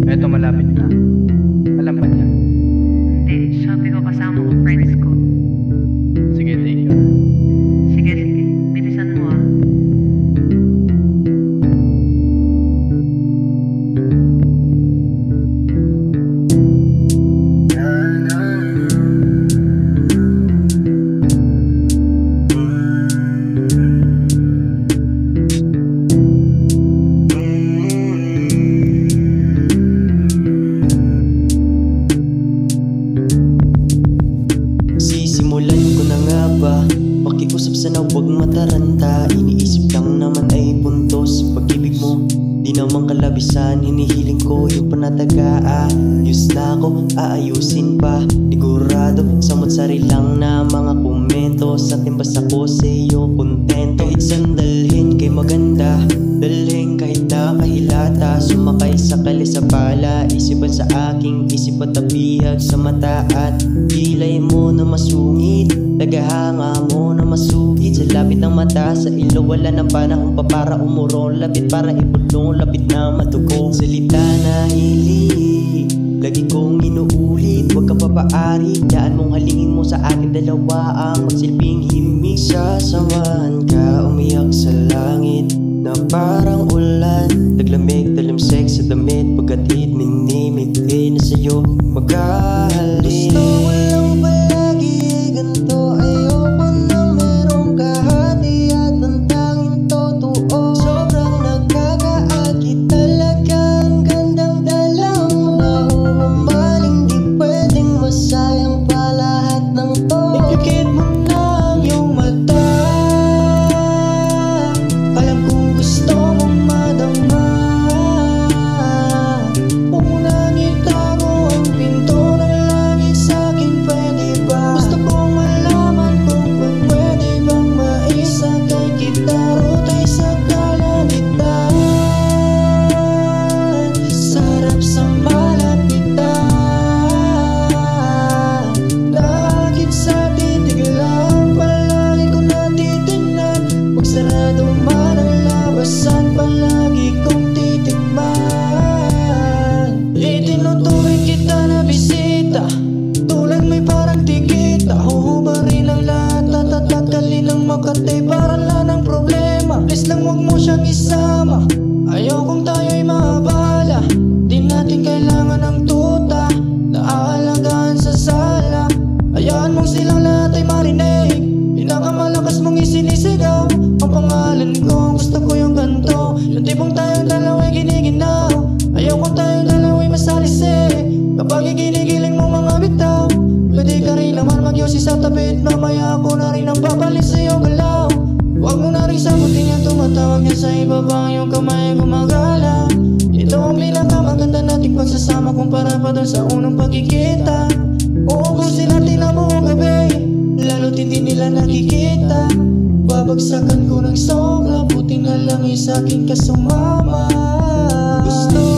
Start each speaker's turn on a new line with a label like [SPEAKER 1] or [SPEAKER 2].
[SPEAKER 1] Eto malapit na. Alam ba niya?
[SPEAKER 2] Hindi, sabi ko kasama ko friends ko.
[SPEAKER 1] Sige, thank you.
[SPEAKER 2] Sige, sige. Bilisan mo ah.
[SPEAKER 3] Sisimulan ko na nga ba? Pakiusap sana huwag mataranta. Iniisip lang naman ay puntos. Pag-ibig mo, di naman kalabisan. Hinihiling ko yung panatagaan. Ayos na ako, aayusin pa. Sigurado, samot-sari lang na mga komento. Sa timbas ako sa iyo, kontento. Kahit sandalhin kay maganda, dalhin kahit nakahilata. Sumakay sa kali sa pala, isipan sa aking isip at tabihag sa mata. At kilay mo na masungit, tagahanga mo na masugid. Sa lapit ng mata, sa ilo wala ng panahon pa para umurong. Lapit para ibulong, lapit na matugong. Salita na hilig, lagi kong inuulit. Huwag ka papaari, daan mong halingin mo sa akin dalawa ang magsilbing himig. Sasamahan ka umiyak sa langit na parang ulan. Naglamig, talimsek sa damit. Pagkatid, minimigay na sa'yo maghahalin. Gusto mo lang palagi ganito. Ayoko na merong kahati at ang tanging totoo. Sobrang nagkakaagi talaga. Ang gandang dalang mga humamaling. Di pwedeng masayang pa lahat ng to. Ipikit mo lang yung mata. Alam kong gusto mong madama. Kung nangitago ang pinto ng langit sa'kin, pwede ba? Gusto kong malaman kung pwede bang maisakay kita rotay sa kalangitan. Sarap sa malapitan, nakakit sa titig lang. Palagi ko natitignan. Magsarado man ang labasan, palagi kong titigman. Itinuturing kita na bisita, tulad mo'y parang tikita. Huhubarin ang lahat at tatagalin ang Makati para lang ng problema. Please lang huwag mo siyang isama. Ayokong tayo'y maabala. Di natin kailangan ng tuta na aalagaan sa sala. Hayaan mong silang lahat ay marinig. Pinakamalakas mong isinisigaw ang pangalan ko. Gusto ko yung ganto, yung tipong tayong dalawa'y giniginaw. Ayokong tayong dalawa'y masalisi. Kapag iginigiling mo mga bitaw, pwede ka rin naman magyosi sa tabi at mamaya ako na rin ang papalit sa'yo galaw. Huwag mo na rin sagutin yung tumatawag niya sa ibaba, yung kamay ay gumagala. Ito ang pinakamaganda nating pagsasama kumpara pa doon sa unang pagkikita. Uubusin natin ang buong gabi, lalo't hindi nila nakikita. Babagsakan ko ng sobra, buti na lang ay sa'kin ka sumama. Gusto